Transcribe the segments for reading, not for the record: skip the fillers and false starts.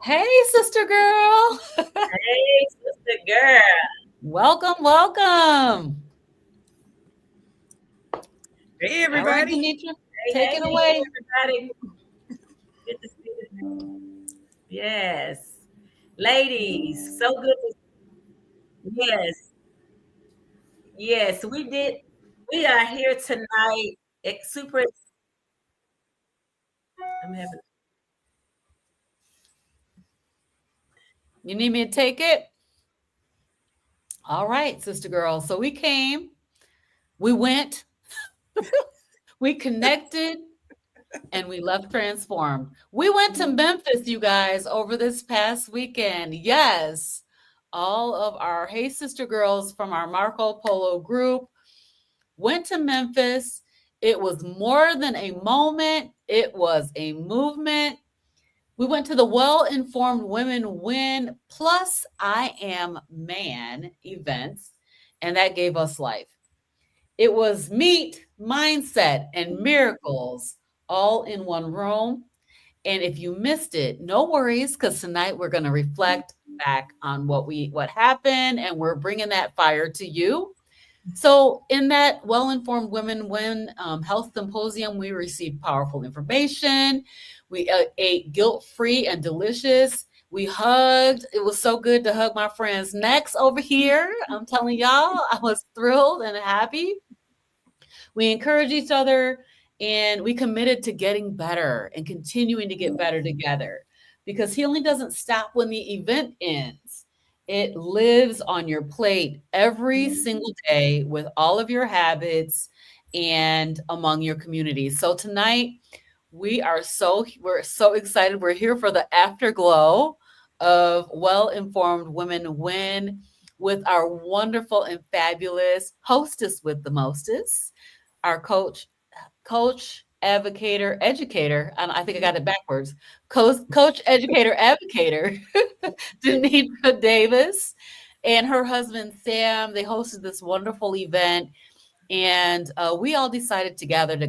Hey, sister girl. Hey, sister girl. Welcome, welcome. Hey, All right, everybody. Denitra, take it Hey, away. everybody. Good to see you. Yes. Ladies, so good to yes. Yes, we did. We are here tonight. Super. I'm having You need me to take it? All right, sister girl. So we came, we went, we connected, and we left transformed. We went to Memphis, you guys, over this past weekend. Yes. All of our Hey Sister Girls from our Marco Polo group went to Memphis. It was more than a moment, it was a movement. We went to the Well Informed Women Win Plus I Am Man events, and that gave us life. It was meat, mindset, and miracles all in one room. And if you missed it, no worries, because tonight we're going to reflect back on what happened, and we're bringing that fire to you. So, in that Well Informed Women Win Health Symposium, we received powerful information. We ate guilt free and delicious. We hugged. It was so good to hug my friends' necks over here. I'm telling y'all, I was thrilled and happy. We encouraged each other and we committed to getting better and continuing to get better together because healing doesn't stop when the event ends. It lives on your plate every single day with all of your habits and among your community. So tonight we're so excited. We're here for the afterglow of Well-Informed Women Win with our wonderful and fabulous hostess with the mostest, our coach, advocator, educator. I think I got it backwards. Coach, educator, advocator, Denitra Davis, and her husband Sam. They hosted this wonderful event, and we all decided together to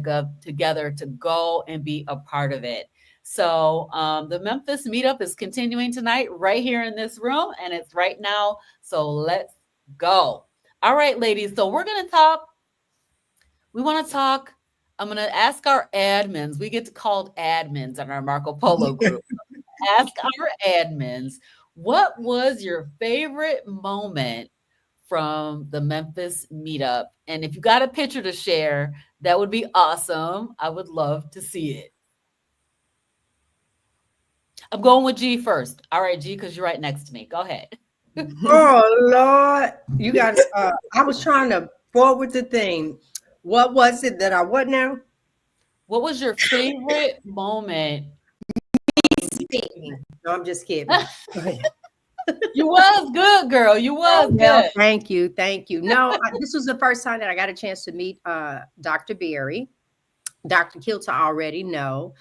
go and be a part of it. So the Memphis meetup is continuing tonight, right here in this room, and it's right now. So let's go. All right, ladies. So we're gonna talk we want to talk. I'm going to ask our admins. We get called admins in our Marco Polo group. Ask our admins, what was your favorite moment from the Memphis meetup? And if you got a picture to share, that would be awesome. I would love to see it. I'm going with G first. All right, G, because you're right next to me. Go ahead. Oh, Lord. You got, I was trying to forward the thing. What was it that I what now? What was your favorite moment from Speaking. No, I'm just kidding. Go ahead. You was good, girl. You Oh, was well, good. thank you. Thank you. No, this was the first time that I got a chance to meet Dr. Berry. Dr. Kiltz, I already know.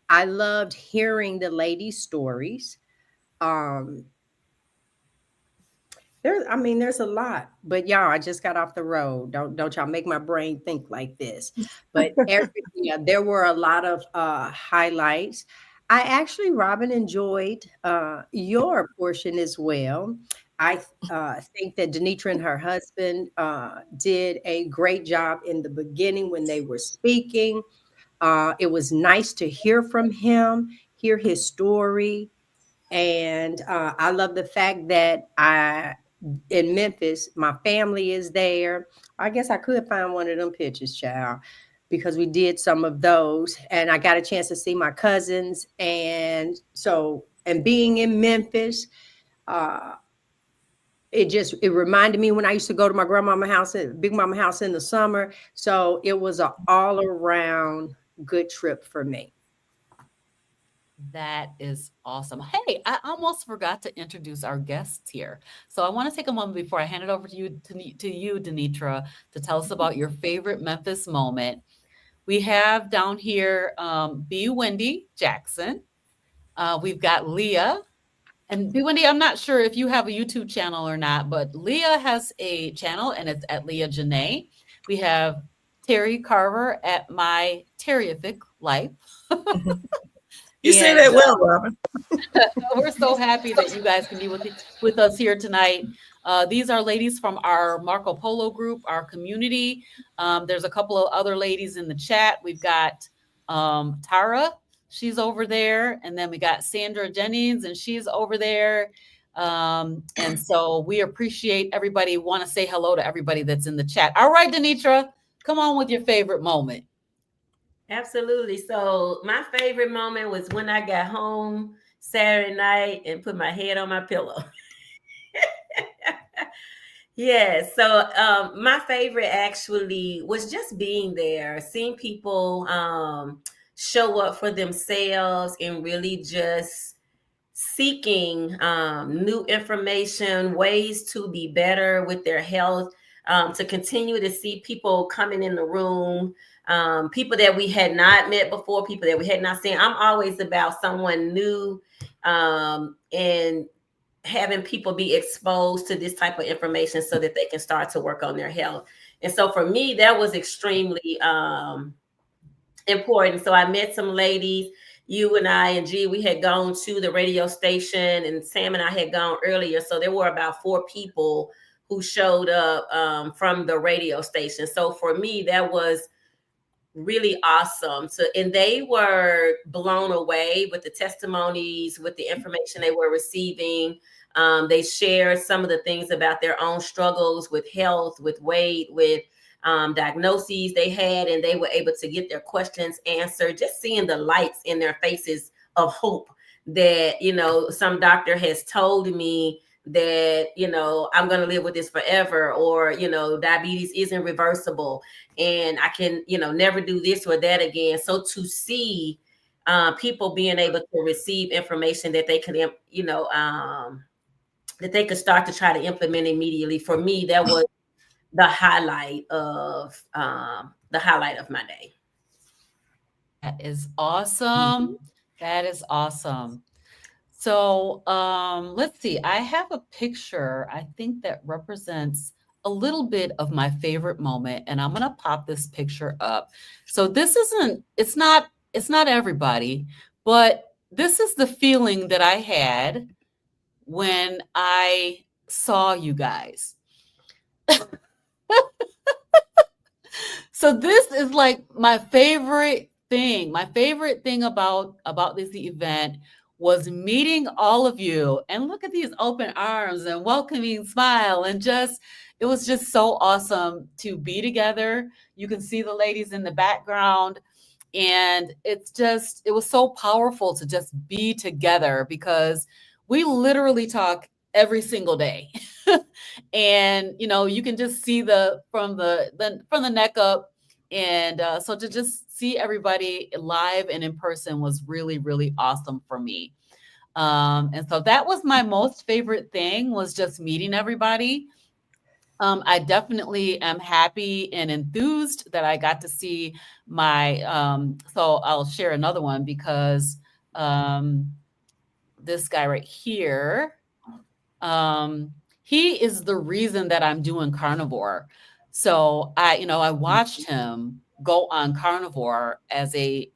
I loved hearing the ladies' stories. Um, there's a lot, but y'all, I just got off the road. Don't y'all make my brain think like this. But yeah, there were a lot of highlights. I actually, Robin, enjoyed your portion as well. I think that Denitra and her husband did a great job in the beginning when they were speaking. It was nice to hear from him, hear his story, and I love the fact that I in Memphis, my family is there. I guess I could find one of them pictures, child, because we did some of those, and I got a chance to see my cousins, and being in Memphis, uh, it reminded me when I used to go to my grandmama house, big mama house in the summer. So it was an all around good trip for me. That is awesome. Hey, I almost forgot to introduce our guests here. So I want to take a moment before I hand it over to you, Denitra, to tell us about your favorite Memphis moment. We have down here B. Wendy Jackson. We've got Leah. And B. Wendy, I'm not sure if you have a YouTube channel or not, but Leah has a channel and it's at Leah Janae. We have Terry Carver at my Terrific Life. You say And that well, Robin. we're so happy that you guys can be with us here tonight. These are ladies from our Marco Polo group, our community. There's a couple of other ladies in the chat. We've got Tara, she's over there, and then we got Sandra Jennings, and she's over there. And so we appreciate everybody. Want to say hello to everybody that's in the chat. All right, Denitra, come on with your favorite moment. Absolutely. So my favorite moment was when I got home Saturday night and put my head on my pillow. Yeah. So my favorite actually was just being there, seeing people show up for themselves and really just seeking new information, ways to be better with their health, to continue to see people coming in the room, people that we had not met before, people that we had not seen. I'm always about someone new, and having people be exposed to this type of information so that they can start to work on their health. And so for me, that was extremely important. So I met some ladies. You and I and G, we had gone to the radio station, and Sam and I had gone earlier. So there were about 4 people who showed up from the radio station. So for me, that was really awesome. So, and they were blown away with the testimonies, with the information they were receiving. They shared some of the things about their own struggles with health, with weight, with diagnoses they had, and they were able to get their questions answered. Just seeing the lights in their faces of hope that, you know, some doctor has told me that, you know, I'm going to live with this forever, or, you know, diabetes isn't reversible and I can, you know, never do this or that again. So to see people being able to receive information that they can, you know, that they could start to try to implement immediately, for me, that was the highlight of my day. That is awesome. That is awesome. So let's see. I have a picture, I think, that represents a little bit of my favorite moment, and I'm gonna pop this picture up. So this isn't, it's not everybody, but this is the feeling that I had when I saw you guys. So this is like my favorite thing. My favorite thing about this event was meeting all of you, and look at these open arms and welcoming smile, and just, it was just so awesome to be together. You can see the ladies in the background, and it's just, it was so powerful to just be together because we literally talk every single day. And you know, you can just see from the neck up. And so to just see everybody live and in person was really, really awesome for me. And so that was my most favorite thing, was just meeting everybody. I definitely am happy and enthused that I got to see my, so I'll share another one because this guy right here, he is the reason that I'm doing carnivore. So I watched him go on carnivore as a,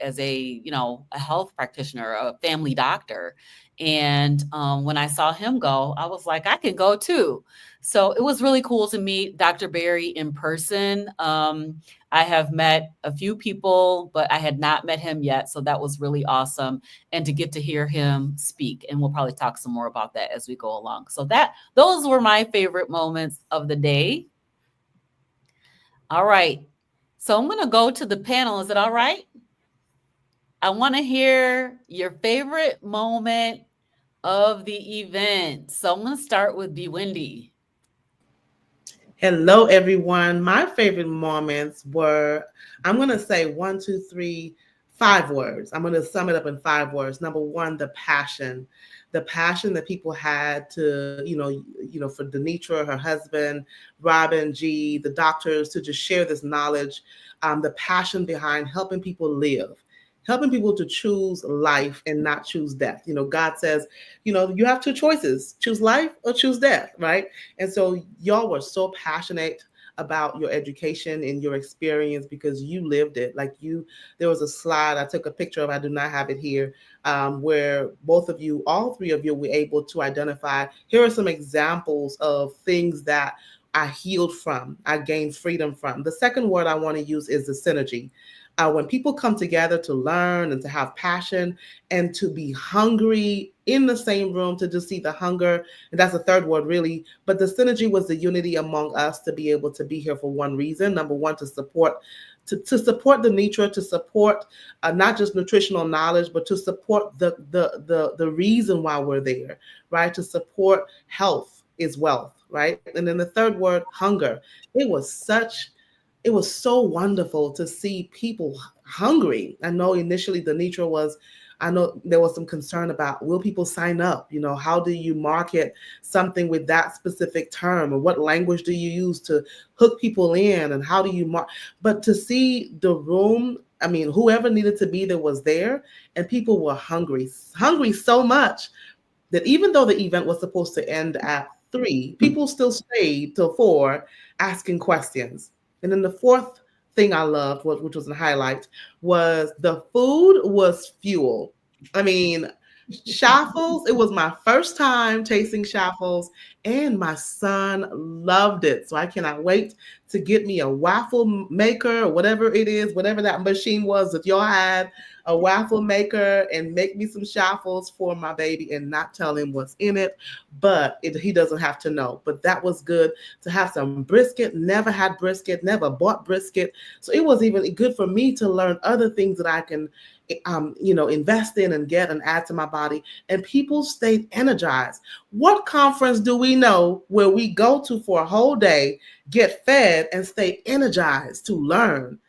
you know, a health practitioner, a family doctor. And when I saw him go, I was like, I can go too. So it was really cool to meet Dr. Barry in person. I have met a few people, but I had not met him yet. So that was really awesome. And to get to hear him speak. And we'll probably talk some more about that as we go along. So those were my favorite moments of the day. All right. So I'm going to go to the panel. Is it all right? I want to hear your favorite moment of the event. So I'm going to start with B. Wendy. Hello, everyone. My favorite moments were, I'm going to say 1, 2, 3, 5 words. I'm going to sum it up in 5 words. Number 1, the passion that people had to, you know, for Denitra, her husband, Robin, G, the doctors, to just share this knowledge, the passion behind helping people live, helping people to choose life and not choose death. You know, God says, you know, you have 2 choices, choose life or choose death, right? And so y'all were so passionate about your education and your experience because you lived it. Like there was a slide I took a picture of, I do not have it here, where both of you, all three of you, were able to identify, here are some examples of things that I healed from, I gained freedom from. The second word I want to use is the synergy. When people come together to learn and to have passion and to be hungry in the same room, to just see the hunger, and that's the third word really, but the synergy was the unity among us to be able to be here for one reason. Number one, to support the Nitra, to support not just nutritional knowledge, but to support the reason why we're there, right? To support health is wealth, right? And then the third word, hunger. It was so wonderful to see people hungry. I know initially the Nitra was, I know there was some concern about, will people sign up? You know, how do you market something with that specific term, or what language do you use to hook people in, and how do you but to see the room, I mean, whoever needed to be there was there, and people were hungry so much that even though the event was supposed to end at 3, people still stayed till 4 asking questions. And then the fourth thing I loved, which was a highlight, was the food was fuel. I mean, Shuffles, it was my first time tasting Shuffles, and my son loved it. So I cannot wait to get me a waffle maker, or whatever it is, whatever that machine was that y'all had, a waffle maker, and make me some Shuffles for my baby and not tell him what's in it. But he doesn't have to know. But that was good to have some brisket. Never had brisket, never bought brisket. So it was even good for me to learn other things that I can invest in and get and add to my body. And people stayed energized. What conference do we know where we go to for a whole day, get fed, and stay energized to learn?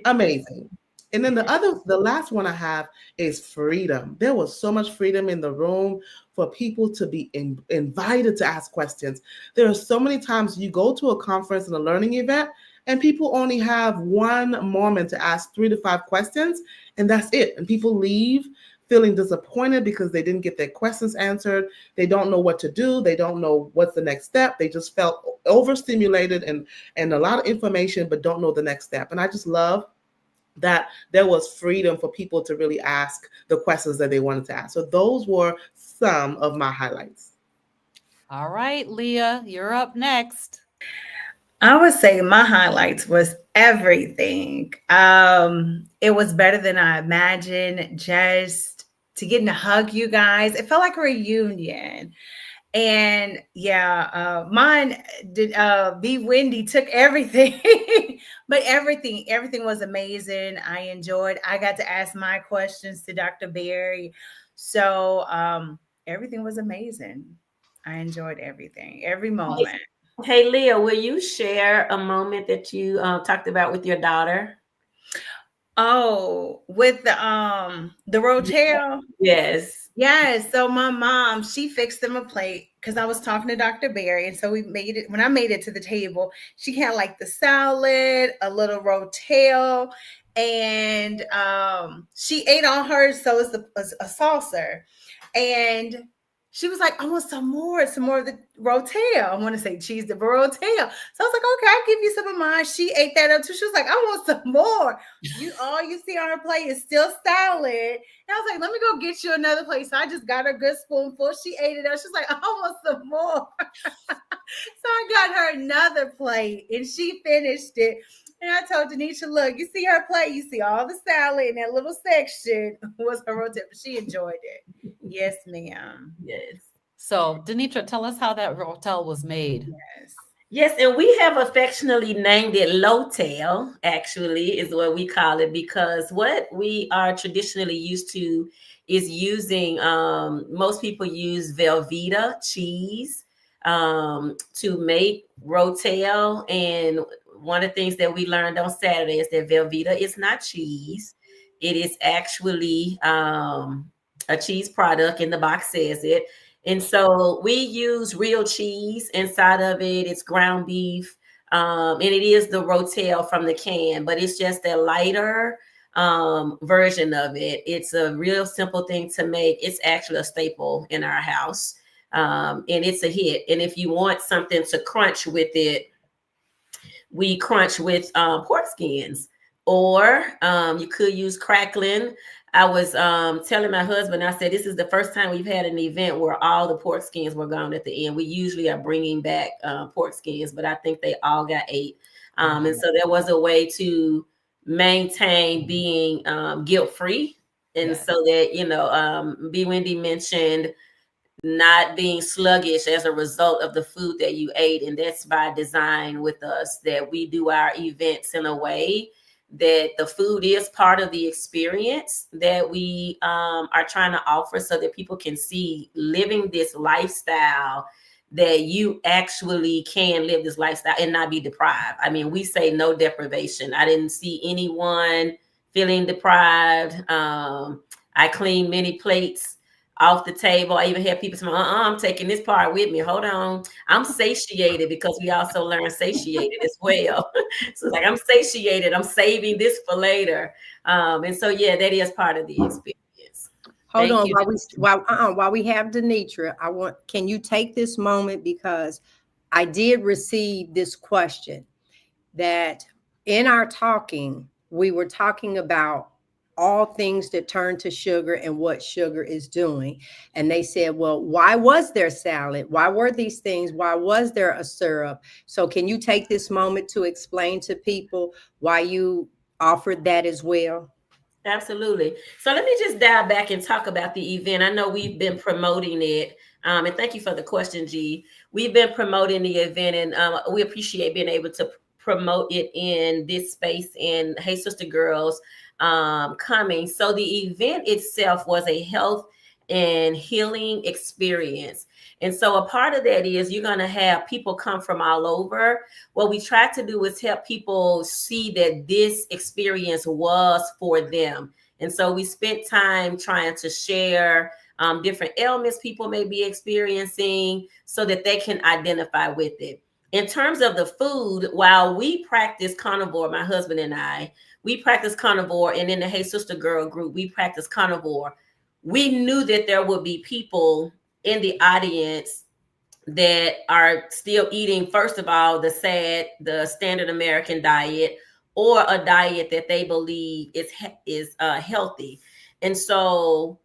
Amazing. And then the last one I have is freedom. There was so much freedom in the room for people to be invited to ask questions. There are so many times you go to a conference and a learning event, and people only have one moment to ask 3 to 5 questions, and that's it. And people leave feeling disappointed because they didn't get their questions answered. They don't know what to do. They don't know what's the next step. They just felt overstimulated and a lot of information, but don't know the next step. And I just love that there was freedom for people to really ask the questions that they wanted to ask. So those were some of my highlights. All right, Leah, you're up next. I would say my highlights was everything. It was better than I imagined. Just to get to hug you guys, it felt like a reunion. And yeah, mine did. Be Wendy took everything, but everything was amazing. I enjoyed. I got to ask my questions to Dr. Berry, so everything was amazing. I enjoyed everything, every moment. Hey, Leah, will you share a moment that you talked about with your daughter? Oh, with the Rotel? Yes. Yes. So my mom, she fixed them a plate because I was talking to Dr. Berry. And so we made it, when I made it to the table, she had like the salad, a little Rotel, and she ate all hers. So it's a saucer. And she was like, I want some more of the Rotel. I want to say cheese, the Rotel. So I was like, okay, I'll give you some of mine. She ate that up too. She was like, I want some more. All you see on her plate is still salad. And I was like, let me go get you another plate. So I just got her a good spoonful. She ate it up. She was like, I want some more. So I got her another plate and she finished it. And I told Denisha, look, you see her plate, you see all the salad in that little section was her Rotel, but she enjoyed it. Yes, ma'am. Yes. So, Denitra, tell us how that Rotel was made. Yes. Yes, and we have affectionately named it Lotel, actually, is what we call it, because what we are traditionally used to is using, most people use Velveeta cheese to make Rotel. And one of the things that we learned on Saturday is that Velveeta is not cheese. It is actually a cheese product, and the box says it. And so we use real cheese inside of it. It's ground beef. And it is the Rotel from the can, but it's just a lighter version of it. It's a real simple thing to make. It's actually a staple in our house. And it's a hit. And if you want something to crunch with it, we crunch with pork skins, or you could use crackling. I was telling my husband, I said, this is the first time we've had an event where all the pork skins were gone at the end. We usually are bringing back pork skins, but I think they all got ate. And so there was a way to maintain being guilt-free. And so that, you know, B. Wendy mentioned not being sluggish as a result of the food that you ate. And that's by design with us, that we do our events in a way that the food is part of the experience that we are trying to offer, so that people can see living this lifestyle, that you actually can live this lifestyle and not be deprived. I mean, we say no deprivation. I didn't see anyone feeling deprived. I cleaned many plates off the table. I even had people say, I'm taking this part with me. Hold on. I'm satiated, because we also learn satiated as well. So it's like, I'm satiated. I'm saving this for later. And so, yeah, that is part of the experience. Hold on, while we have Denitra, can you take this moment, because I did receive this question that in our talking, we were talking about all things that turn to sugar and what sugar is doing. And they said, well, why was there salad? Why were these things? Why was there a syrup? So can you take this moment to explain to people why you offered that as well? Absolutely. So let me just dive back and talk about the event. I know we've been promoting it. And thank you for the question, G. We've been promoting the event, and we appreciate being able to promote it in this space. And Hey Sister Girls coming. So the event itself was a health and healing experience. And so a part of that is you're going to have people come from all over. What we try to do is help people see that this experience was for them. And so we spent time trying to share different ailments people may be experiencing, so that they can identify with it. In terms of the food, while we practice carnivore, my husband and I, we practice carnivore, and in the Hey Sister Girl group, we practice carnivore. We knew that there would be people in the audience that are still eating, first of all, the standard American diet, or a diet that they believe is healthy. And so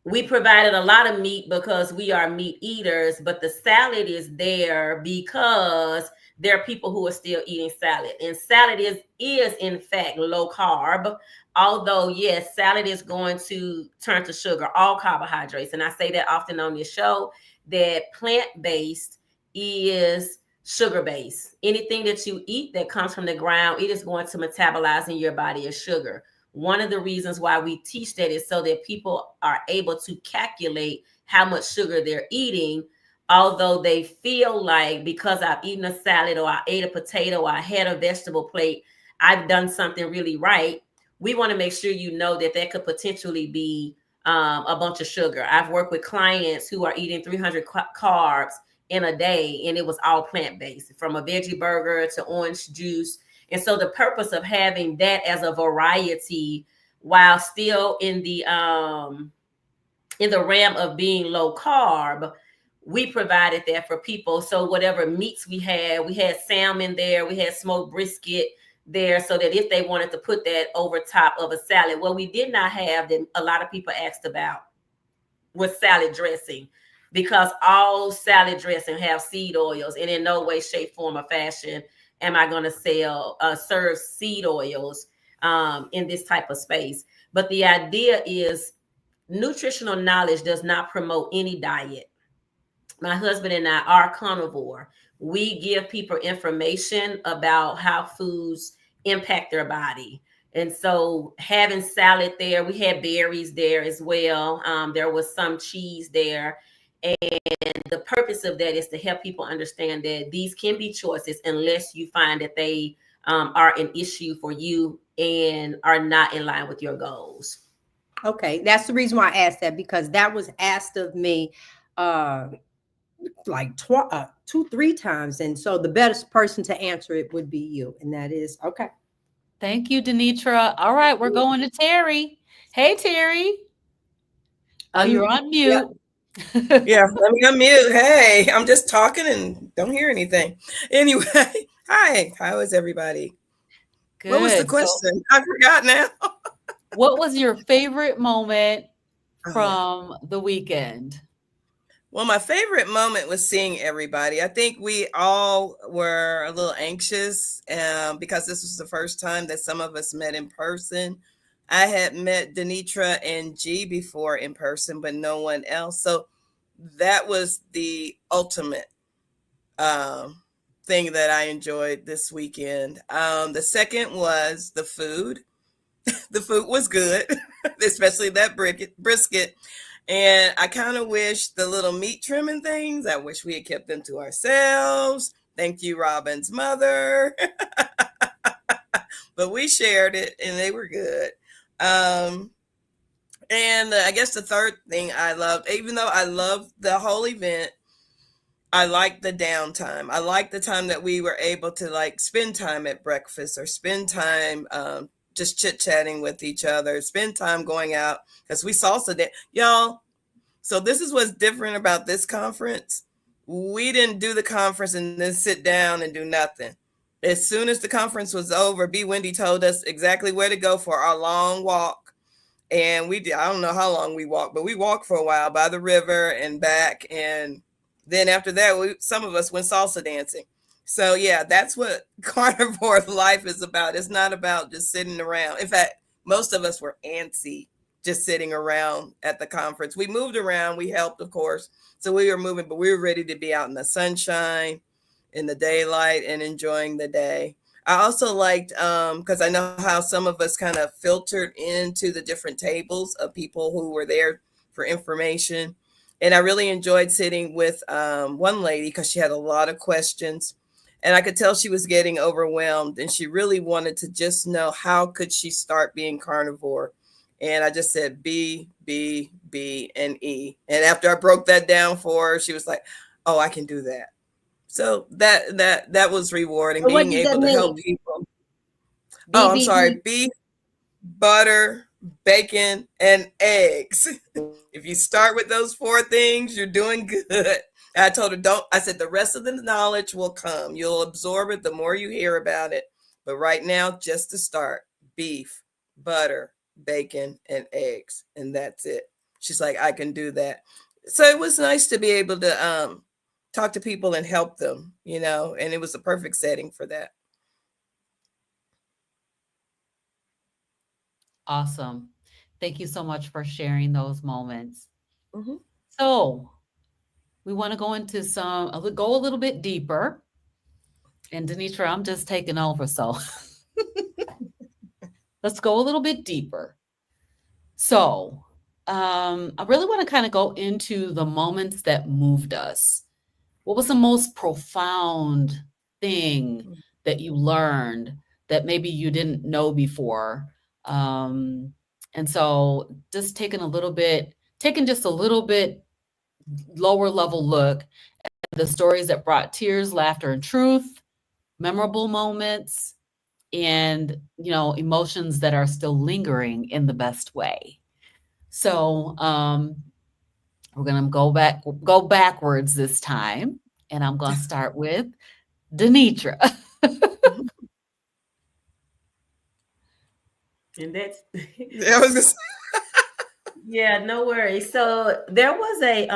we provided a lot of meat because we are meat eaters, but the salad is there because there are people who are still eating salad. And salad is in fact low carb, although yes, salad is going to turn to sugar, all carbohydrates. And I say that often on this show, that plant-based is sugar-based. Anything that you eat that comes from the ground, it is going to metabolize in your body as sugar. One of the reasons why we teach that is so that people are able to calculate how much sugar they're eating, although they feel like, because I've eaten a salad, or I ate a potato, or I had a vegetable plate, I've done something really right. We want to make sure you know that that could potentially be a bunch of sugar. I've worked with clients who are eating 300 carbs in a day, and it was all plant-based, from a veggie burger to orange juice. And so the purpose of having that as a variety, while still in the realm of being low carb, we provided that for people. So whatever meats we had salmon there, we had smoked brisket there, so that if they wanted to put that over top of a salad. What we did not have, that a lot of people asked about, was salad dressing, because all salad dressing have seed oils, and in no way, shape, form, or fashion am I going to serve seed oils in this type of space. But the idea is, nutritional knowledge does not promote any diet. My husband and I are carnivore. We give people information about how foods impact their body. And so having salad there, we had berries there as well. There was some cheese there. And the purpose of that is to help people understand that these can be choices, unless you find that they are an issue for you and are not in line with your goals. Okay, that's the reason why I asked that, because that was asked of me like 2-3 times. And so the best person to answer it would be you. And that is okay. Thank you, Denitra. All right, we're going to Terry. Hey, Terry. Oh, you're on mute. Yeah. Yeah, let me unmute. Hey, I'm just talking and don't hear anything. Anyway, Hi, how is everybody? What was the Good. So, question? I forgot now. what was your favorite moment Oh, yeah. from the weekend? Well, my favorite moment was seeing everybody. I think we all were a little anxious because this was the first time that some of us met in person. I had met Denitra and G before in person, but no one else. So that was the ultimate um, thing that I enjoyed this weekend. The second was the food. The food was good, especially that brisket. And I kind of wish the little meat trimming things, I wish we had kept them to ourselves. Thank you, Robin's mother. But we shared it and they were good. Um, and I guess the third thing I loved, even though I loved the whole event, I like the downtime. I like the time that we were able to like spend time at breakfast or spend time just chit chatting with each other, spend time going out because we salsa dance, y'all. So this is what's different about this conference. We didn't do the conference and then sit down and do nothing. As soon as the conference was over, B. Wendy told us exactly where to go for our long walk. And we did, I don't know how long we walked, but we walked for a while by the river and back. And then after that, some of us went salsa dancing. So yeah, that's what carnivore life is about. It's not about just sitting around. In fact, most of us were antsy just sitting around at the conference. We moved around. We helped, of course. So we were moving, but we were ready to be out in the sunshine, in the daylight, and enjoying the day. I also liked, because I know how some of us kind of filtered into the different tables of people who were there for information. And I really enjoyed sitting with one lady because she had a lot of questions. And I could tell she was getting overwhelmed and she really wanted to just know how could she start being carnivore. And I just said B, B, B, and E. And after I broke that down for her, she was like, oh, I can do that. So that was rewarding, So what being does that able to help mean? people. Oh, I'm sorry. Beef, butter, bacon, and eggs. If you start with those 4 things, you're doing good. I told her, I said, the rest of the knowledge will come. You'll absorb it the more you hear about it. But right now, just to start, beef, butter, bacon, and eggs. And that's it. She's like, I can do that. So it was nice to be able to talk to people and help them, and it was a perfect setting for that. Awesome. Thank you so much for sharing those moments. Mm-hmm. So we want to go into go a little bit deeper. And Denitra, I'm just taking over. So let's go a little bit deeper. So I really want to kind of go into the moments that moved us. What was the most profound thing that you learned that maybe you didn't know before? And so just taking just a little bit lower level look at the stories that brought tears, laughter, and truth, memorable moments, and emotions that are still lingering in the best way. So we're gonna go backwards this time, and I'm gonna start with Denitra. And that's That was just yeah, no worries. So there was a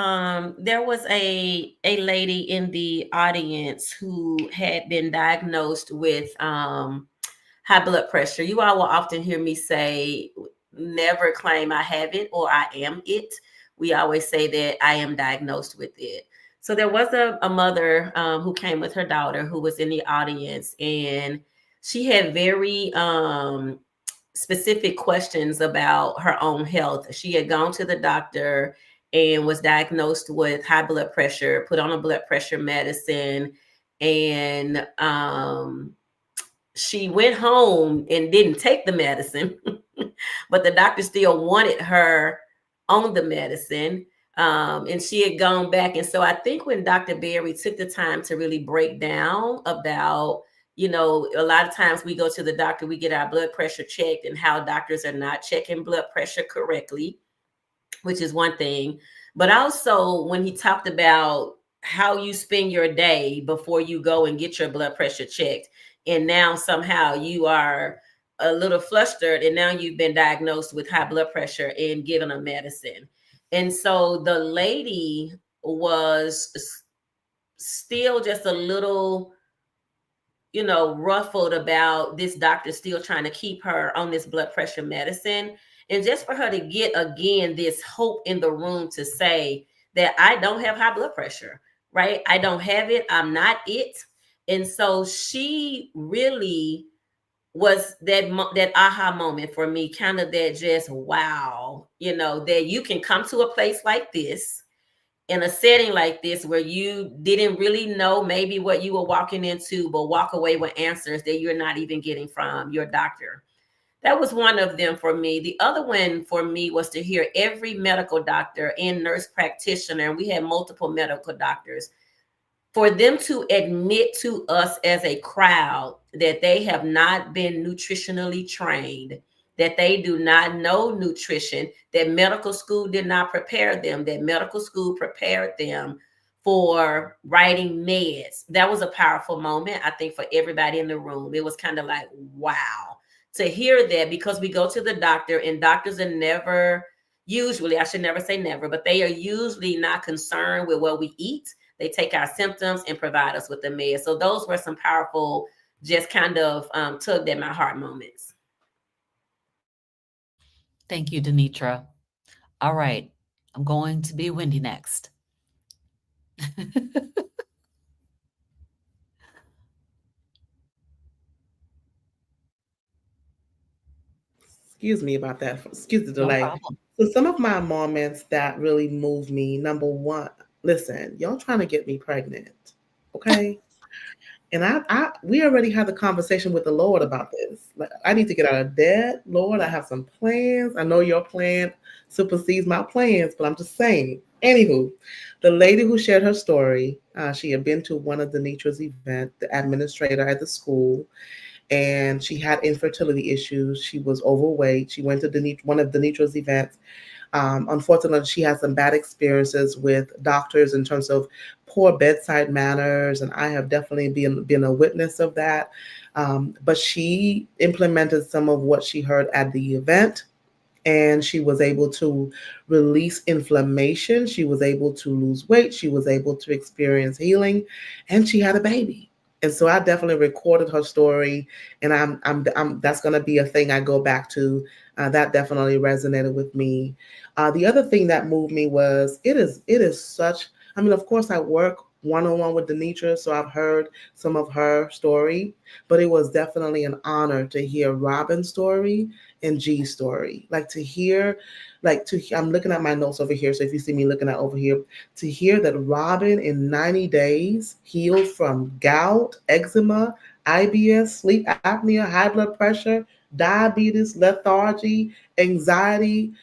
lady in the audience who had been diagnosed with high blood pressure. You all will often hear me say, never claim I have it or I am it. We always say that I am diagnosed with it. So there was a mother who came with her daughter who was in the audience, and she had very specific questions about her own health. She had gone to the doctor and was diagnosed with high blood pressure, put on a blood pressure medicine, and she went home and didn't take the medicine, but the doctor still wanted her on the medicine. And she had gone back. And so I think when Dr. Berry took the time to really break down about, a lot of times we go to the doctor, we get our blood pressure checked, and how doctors are not checking blood pressure correctly, which is one thing. But also when he talked about how you spend your day before you go and get your blood pressure checked. And now somehow you are a little flustered, and now you've been diagnosed with high blood pressure and given a medicine. And so the lady was still just a little, ruffled about this doctor still trying to keep her on this blood pressure medicine. And just for her to get again this hope in the room to say that I don't have high blood pressure, right? I don't have it. I'm not it. And so she really was that aha moment for me, kind of that just wow, that you can come to a place like this, in a setting like this, where you didn't really know maybe what you were walking into, but walk away with answers that you're not even getting from your doctor. That was one of them for me. The other one for me was to hear every medical doctor and nurse practitioner, and we had multiple medical doctors, for them to admit to us as a crowd that they have not been nutritionally trained, that they do not know nutrition, that medical school did not prepare them, that medical school prepared them for writing meds. That was a powerful moment, I think, for everybody in the room. It was kind of like, wow, to hear that, because we go to the doctor and doctors are never, usually, I should never say never, but they are usually not concerned with what we eat. They take our symptoms and provide us with the meds. So those were some powerful, just kind of tugged at my heart moments. Thank you, Denitra. All right, I'm going to be Wendy next. Excuse me about that. Excuse the No delay. problem. So some of my moments that really moved me, number one, listen, y'all trying to get me pregnant, okay? And we already had the conversation with the Lord about this. Like, I need to get out of debt, Lord. I have some plans. I know your plan supersedes my plans, but I'm just saying. Anywho, the lady who shared her story, she had been to one of Denitra's events, the administrator at the school, and she had infertility issues. She was overweight. She went to one of Denitra's events. Unfortunately, she had some bad experiences with doctors in terms of poor bedside manners, and I have definitely been a witness of that. But she implemented some of what she heard at the event, and she was able to release inflammation. She was able to lose weight. She was able to experience healing, and she had a baby. And so I definitely recorded her story, and I'm that's going to be a thing I go back to. That definitely resonated with me. The other thing that moved me was it is such. I mean, of course, I work one-on-one with Denitra, so I've heard some of her story, but it was definitely an honor to hear Robin's story and G's story. I'm looking at my notes over here, so if you see me looking at over here, to hear that Robin in 90 days healed from gout, eczema, IBS, sleep apnea, high blood pressure, diabetes, lethargy, anxiety,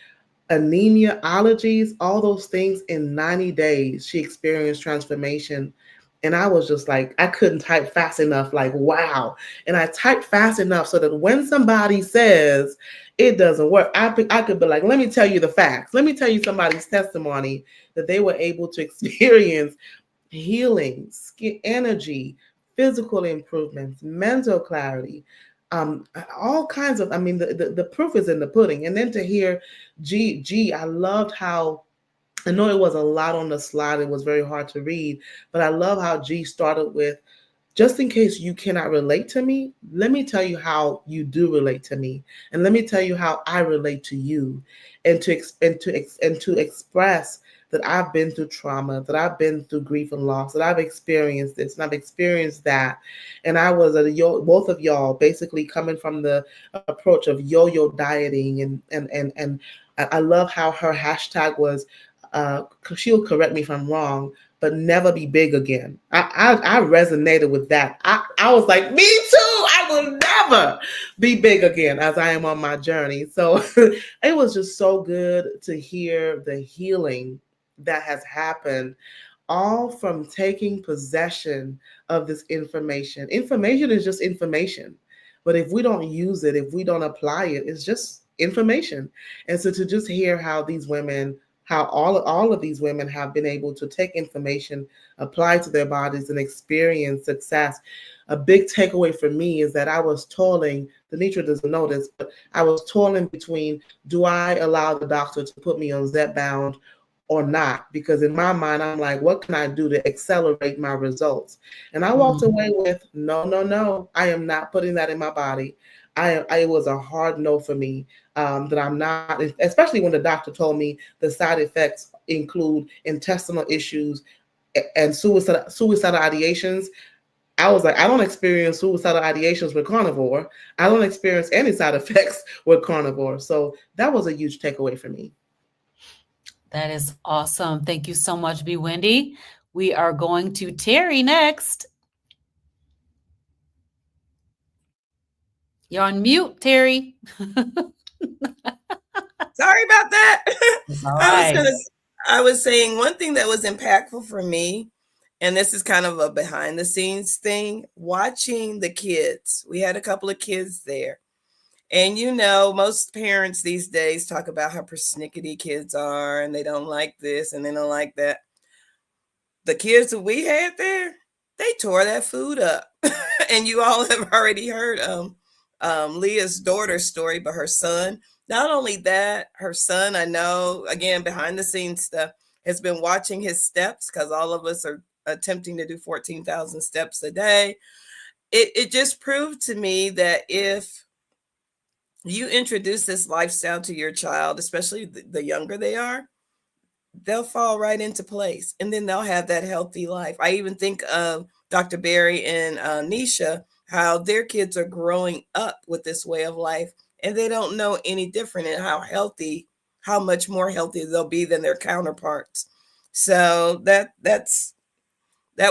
anemia, allergies, all those things in 90 days. She experienced transformation. And I was just like, I couldn't type fast enough, like, wow. And I typed fast enough so that when somebody says it doesn't work, I could be like, let me tell you the facts. Let me tell you somebody's testimony that they were able to experience healing, skin energy, physical improvements, mental clarity, all kinds of, I mean, the proof is in the pudding. And then to hear G, I loved how, I know it was a lot on the slide. It was very hard to read, but I love how G started with, just in case you cannot relate to me, let me tell you how you do relate to me. And let me tell you how I relate to you. And to express that I've been through trauma, that I've been through grief and loss, that I've experienced this and I've experienced that. And I was both of y'all basically coming from the approach of yo-yo dieting. And I love how her hashtag was, she'll correct me if I'm wrong, but never be big again. I resonated with that. I was like, me too. I will never be big again as I am on my journey. So it was just so good to hear the healing that has happened, all from taking possession of this information. Information is just information. But if we don't use it, if we don't apply it, it's just information. And so to just hear how these women how all of these women have been able to take information, apply to their bodies, and experience success. A big takeaway for me is that I was toiling, Denitra doesn't know this, but I was toiling between, do I allow the doctor to put me on Zepbound or not? Because in my mind, I'm like, what can I do to accelerate my results? And I walked away with, no, I am not putting that in my body. It was a hard no for me, that I'm not, especially when the doctor told me the side effects include intestinal issues and suicidal ideations. I was like, I don't experience suicidal ideations with carnivore. I don't experience any side effects with carnivore. So that was a huge takeaway for me. That is awesome. Thank you so much, B. Wendy. We are going to Terry next. You're on mute, Terry. Sorry about that. It's all right. I was saying one thing that was impactful for me, and this is kind of a behind the scenes thing, watching the kids. We had a couple of kids there. And most parents these days talk about how persnickety kids are and they don't like this and they don't like that. The kids that we had there, they tore that food up. And you all have already heard Leah's daughter's story, but her son, not only that, her son, I know, again, behind the scenes stuff, has been watching his steps, because all of us are attempting to do 14,000 steps a day. It just proved to me that if you introduce this lifestyle to your child, especially the younger they are, they'll fall right into place, and then they'll have that healthy life. I even think of Dr. Barry and Nisha, how their kids are growing up with this way of life, and they don't know any different, and how much more healthy they'll be than their counterparts. So that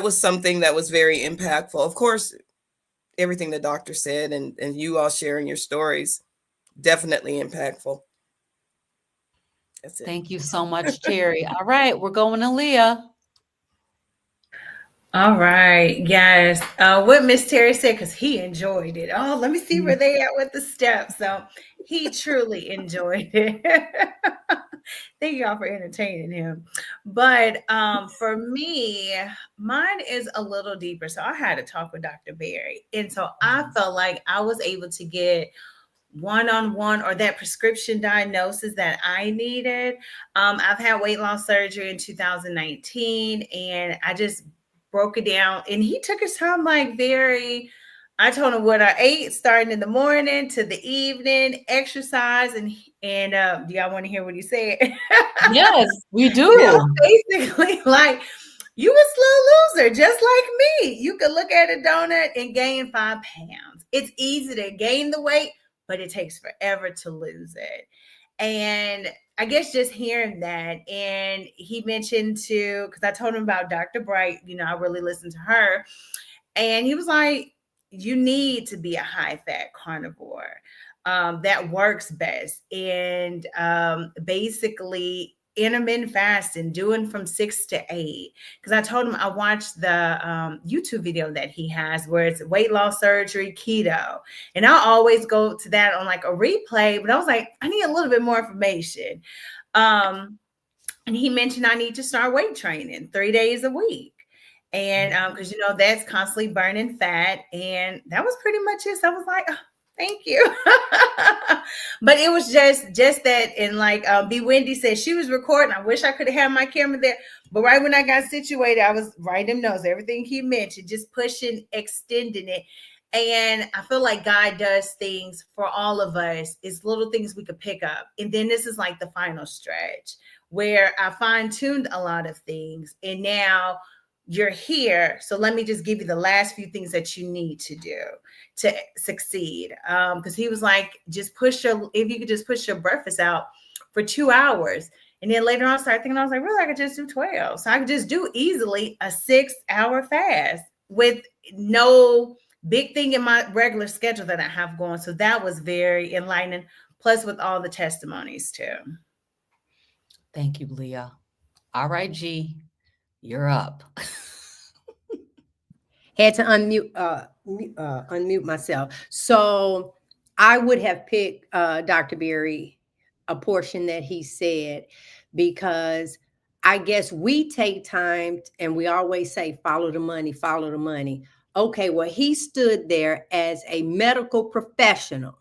was something that was very impactful. Of course, everything the doctor said and you all sharing your stories, definitely impactful. That's it. Thank you so much, Terry. All right, we're going to Leah. All right. Yes. What Miss Terry said, because he enjoyed it. Oh, let me see where they at with the steps. So he truly enjoyed it. Thank y'all for entertaining him. But for me, mine is a little deeper. So I had to talk with Dr. Barry. And so I felt like I was able to get one-on-one or that prescription diagnosis that I needed. I've had weight loss surgery in 2019, and I just broke it down, and he took his time, I told him what I ate starting in the morning to the evening, exercise, and do y'all want to hear what he said? Yes, we do. Basically, like, you a slow loser, just like me. You could look at a donut and gain 5 pounds. It's easy to gain the weight, but it takes forever to lose it. And I guess just hearing that, and he mentioned because I told him about Dr. Bright, I really listened to her, and he was like, you need to be a high fat carnivore. That works best. And basically intermittent fasting, doing from 6 to 8. Because I told him I watched the YouTube video that he has where it's weight loss surgery, keto. And I always go to that on like a replay, but I was like, I need a little bit more information. And he mentioned I need to start weight training 3 days a week. And because that's constantly burning fat. And that was pretty much it. So I was like, oh, thank you. But it was just that. And like B. Wendy said, she was recording. I wish I could have had my camera there. But right when I got situated, I was writing notes, everything he mentioned, just pushing, extending it. And I feel like God does things for all of us. It's little things we could pick up. And then this is like the final stretch where I fine-tuned a lot of things. And now you're here. So let me just give you the last few things that you need to do to succeed. Because he was like, if you could just push your breakfast out for 2 hours. And then later on, I started thinking, I was like, really, I could just do 12. So I could just do easily a 6-hour fast with no big thing in my regular schedule that I have going. So that was very enlightening. Plus with all the testimonies too. Thank you, Leah. All right, G, you're up. Had to unmute myself. So I would have picked Dr. Barry, a portion that he said, because I guess we take time and we always say, follow the money, follow the money. Okay, well, he stood there as a medical professional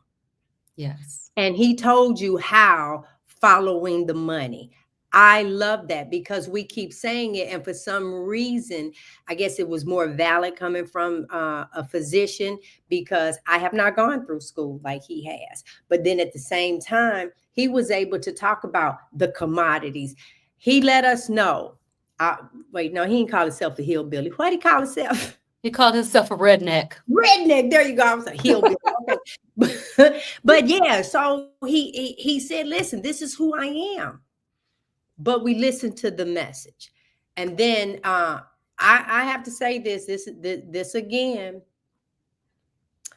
Yes. and he told you how, following the money. I love that because we keep saying it. And for some reason, I guess it was more valid coming from a physician, because I have not gone through school like he has. But then at the same time, he was able to talk about the commodities. He let us know. Wait, no, he didn't call himself a hillbilly. What did he call himself? He called himself a redneck. Redneck. There you go. I was like, hillbilly. Okay. But yeah, so he said, listen, this is who I am. But we listened to the message. And then I have to say this again.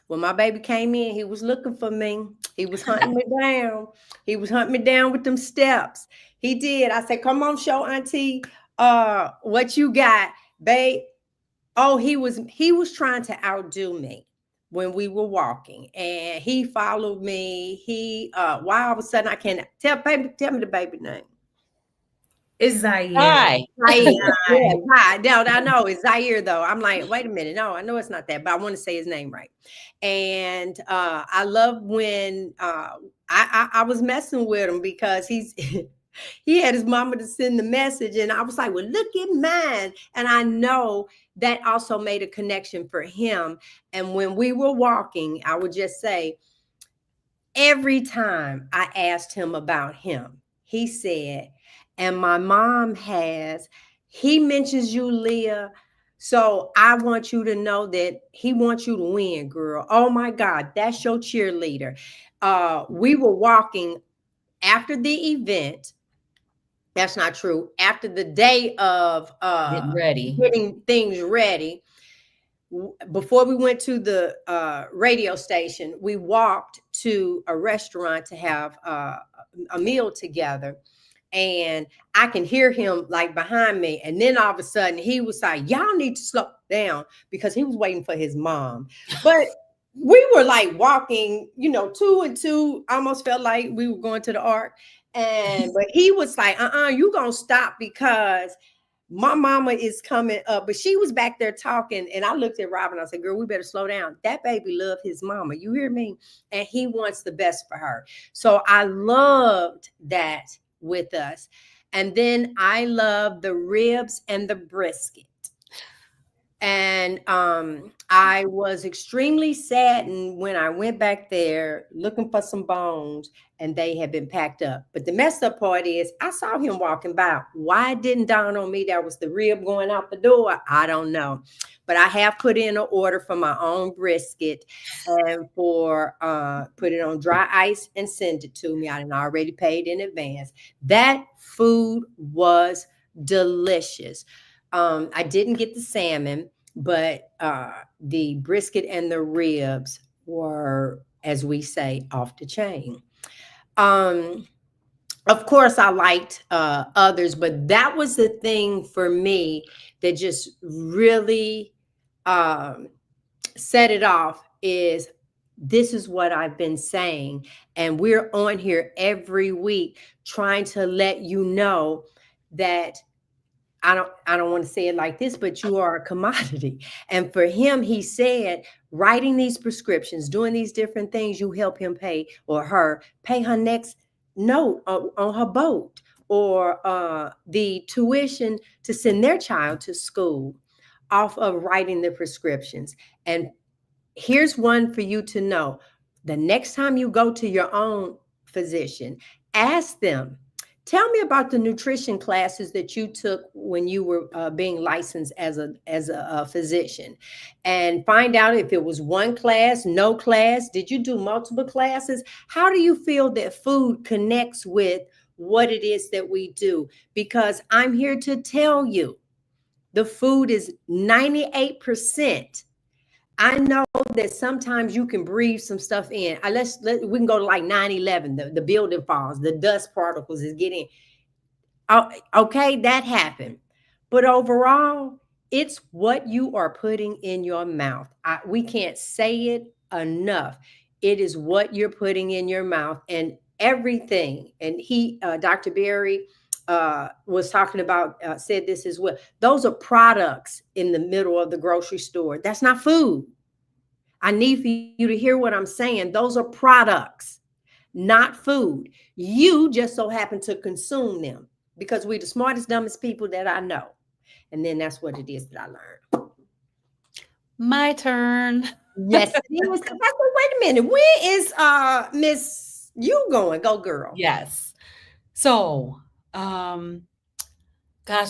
When my baby came in, he was looking for me. He was hunting me down. He was hunting me down with them steps. He did. I said, come on, show auntie what you got, babe. Oh, he was trying to outdo me when we were walking, and he followed me. Why all of a sudden I can't tell me the baby name. It's Zaire. Hi. Zaire. Yeah, hi. No, I know it's Zaire though. I'm like, wait a minute. No, I know it's not that, but I want to say his name right. And I love when I was messing with him because he had his mama to send the message, and I was like, well, look at mine. And I know that also made a connection for him. And when we were walking, I would just say, every time I asked him about him, he said, and my mom he mentions you, Leah. So I want you to know that he wants you to win, girl. Oh my God, that's your cheerleader. We were walking after the event. That's not true. After the day of getting things ready, before we went to the radio station, we walked to a restaurant to have a meal together. And I can hear him like behind me. And then all of a sudden he was like, y'all need to slow down, because he was waiting for his mom. But we were like walking, 2 and 2, almost felt like we were going to the ark. But he was like, you gonna stop because my mama is coming up. But she was back there talking, and I looked at Robin. I said, girl, we better slow down. That baby loved his mama. You hear me? And he wants the best for her. So I loved that with us. And then I love the ribs and the brisket. And I was extremely saddened when I went back there looking for some bones and they had been packed up. But the messed up part is I saw him walking by. Why it didn't dawn on me that was the rib going out the door? I don't know. But I have put in an order for my own brisket and for put it on dry ice and send it to me. I done already paid in advance. That food was delicious. I didn't get the salmon, but the brisket and the ribs were, as we say, off the chain. Of course, I liked others, but that was the thing for me that just really set it off. Is this is what I've been saying, and we're on here every week trying to let you know that I don't want to say it like this, but you are a commodity. And for him, he said, writing these prescriptions, doing these different things, you help him pay, or her pay her next note on her boat, or the tuition to send their child to school off of writing the prescriptions. And here's one for you to know. The next time you go to your own physician, ask them, tell me about the nutrition classes that you took when you were being licensed as a physician, and find out if it was one class, no class. Did you do multiple classes? How do you feel that food connects with what it is that we do? Because I'm here to tell you, the food is 98%. I know that sometimes you can breathe some stuff in. We can go to like 9/11, the building falls, the dust particles is getting, okay, that happened. But overall, it's what you are putting in your mouth. We can't say it enough. It is what you're putting in your mouth, and everything. And Dr. Berry was talking about, said this as well. Those are products in the middle of the grocery store. That's not food. I need for you to hear what I'm saying. Those are products, not food. You just so happen to consume them because we're the smartest, dumbest people that I know. And then that's what it is that I learned. My turn. Yes, it is. Wait a minute. Where is Miss You going? Go girl. Yes. So, gosh,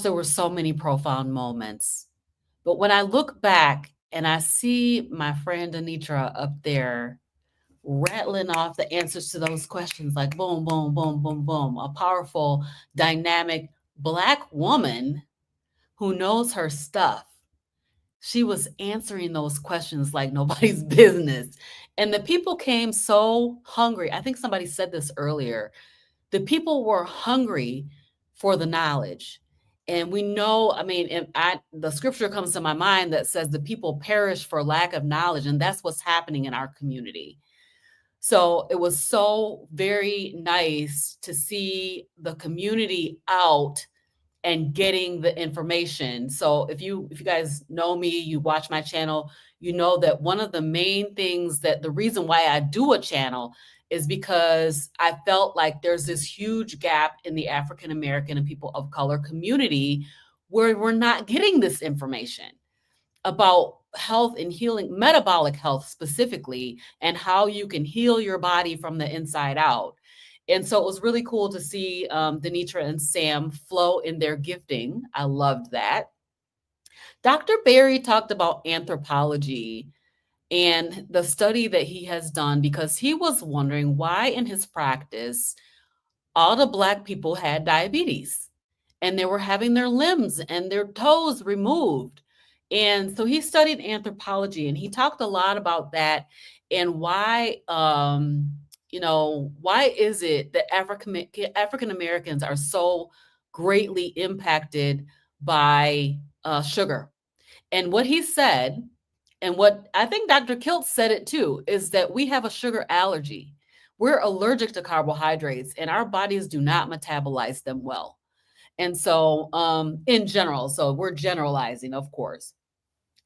there were so many profound moments. But when I look back and I see my friend Anitra up there rattling off the answers to those questions like boom, boom, boom, boom, boom, a powerful, dynamic Black woman who knows her stuff. She was answering those questions like nobody's business. And the people came so hungry. I think somebody said this earlier. The people were hungry for the knowledge. And we know, I mean, the scripture comes to my mind that says the people perish for lack of knowledge. And that's what's happening in our community. So it was so very nice to see the community out and getting the information. So if you guys know me, you watch my channel, you know that one of the main things, that the reason why I do a channel is because I felt like there's this huge gap in the African American and people of color community where we're not getting this information about health and healing, metabolic health specifically, and how you can heal your body from the inside out. And so it was really cool to see Denitra and Sam flow in their gifting. I loved that. Dr. Berry talked about anthropology and the study that he has done, because he was wondering why in his practice all the Black people had diabetes and they were having their limbs and their toes removed. And so he studied anthropology and he talked a lot about that and why, why is it that African Americans are so greatly impacted by sugar? And what he said, and what I think Dr. Kiltz said it too, is that we have a sugar allergy. We're allergic to carbohydrates and our bodies do not metabolize them well. And so in general, so we're generalizing, of course.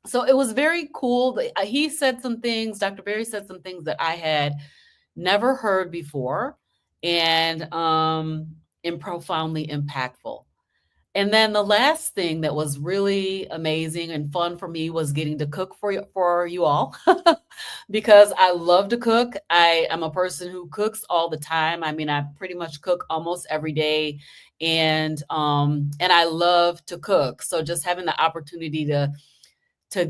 So it was very cool that he said some things, Dr. Berry said some things that I had never heard before, and profoundly impactful. And then the last thing that was really amazing and fun for me was getting to cook for you all because I love to cook. I am a person who cooks all the time. I mean, I pretty much cook almost every day, and I love to cook. So just having the opportunity to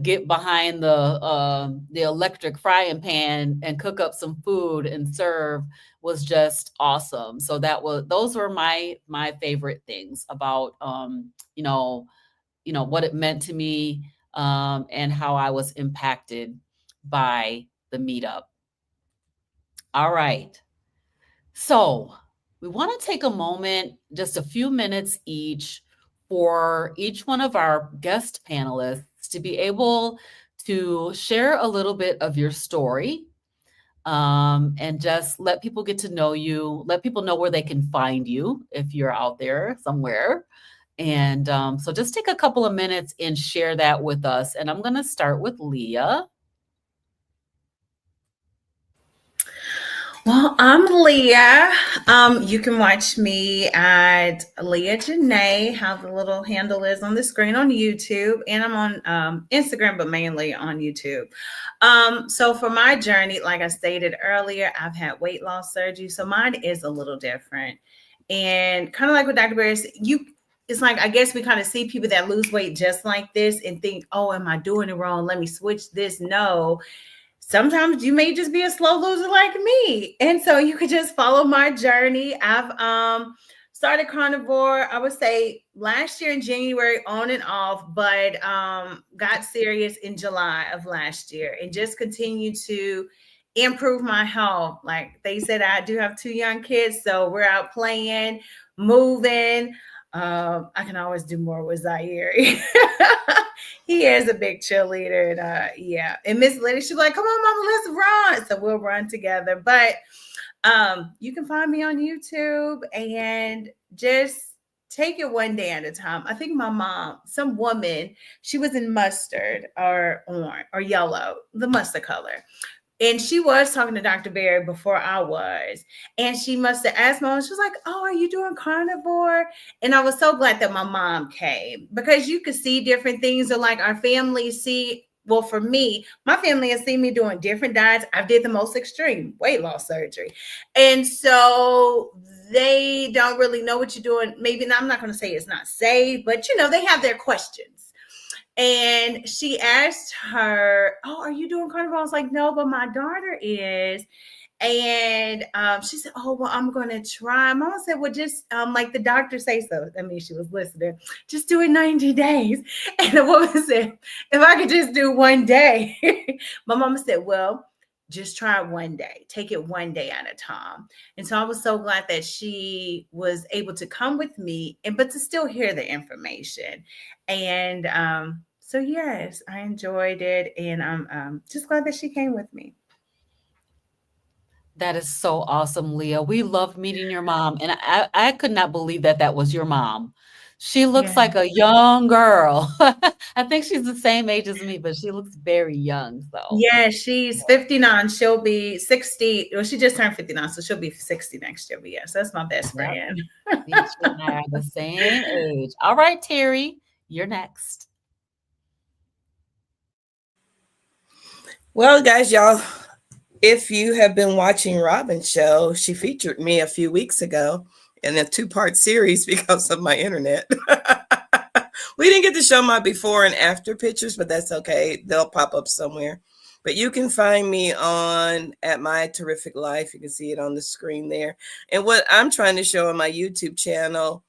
get behind the electric frying pan and cook up some food and serve was just awesome. So those were my favorite things about what it meant to me and how I was impacted by the meetup. All right. So we want to take a moment, just a few minutes each, for each one of our guest panelists to be able to share a little bit of your story and just let people get to know you, let people know where they can find you if you're out there somewhere. And so just take a couple of minutes and share that with us. And I'm going to start with Leah. Well, I'm Leah. You can watch me at Leah Janae, how the little handle is on the screen on YouTube. And I'm on Instagram, but mainly on YouTube. So for my journey, like I stated earlier, I've had weight loss surgery. So mine is a little different. And kind of like what Dr. Berry said, it's like, I guess we kind of see people that lose weight just like this and think, oh, am I doing it wrong? Let me switch this. No. Sometimes you may just be a slow loser like me. And so you could just follow my journey. I've started carnivore, I would say last year in January on and off, but got serious in July of last year and just continued to improve my health. Like they said, I do have 2 young kids, so we're out playing, moving. I can always do more with Zaire. He is a big cheerleader. And and Miss Liddy, she's like, come on, mama, let's run. So we'll run together. But you can find me on YouTube and just take it one day at a time. I think my mom, some woman, she was in mustard or orange or yellow, the mustard color. And she was talking to Dr. Berry before I was. And she must have asked mom, she was like, oh, are you doing carnivore? And I was so glad that my mom came, because you could see different things. Or like our family see, well, for me, my family has seen me doing different diets. I did the most extreme weight loss surgery. And so they don't really know what you're doing. Maybe, I'm not going to say it's not safe, but they have their questions. And she asked her, oh, are you doing carnivore? I was like, no, but my daughter is. And she said, oh, well, I'm going to try. Mama said, well, just like the doctor say so. I mean, she was listening. Just do it 90 days. And the woman said, if I could just do one day. My mama said, well, just try it one day. Take it one day at a time. And so I was so glad that she was able to come with me, but to still hear the information. And so, yes, I enjoyed it. And I'm just glad that she came with me. That is so awesome, Leah. We loved meeting your mom. And I could not believe that that was your mom. She looks Yeah. like a young girl. I think she's the same age as me, but she looks very young. So Yeah, she's 59. She'll be 60. Well, she just turned 59, so she'll be 60 next year. But yes, that's my best friend. she and I are the same age. All right, Terry, you're next. Well, guys, y'all, if you have been watching Robin's show, she featured me a few weeks ago in a 2-part series because of my internet. We didn't get to show my before and after pictures, but that's okay. They'll pop up somewhere. But you can find me on at myTERRIFICLife. You can see it on the screen there. And what I'm trying to show on my YouTube channel,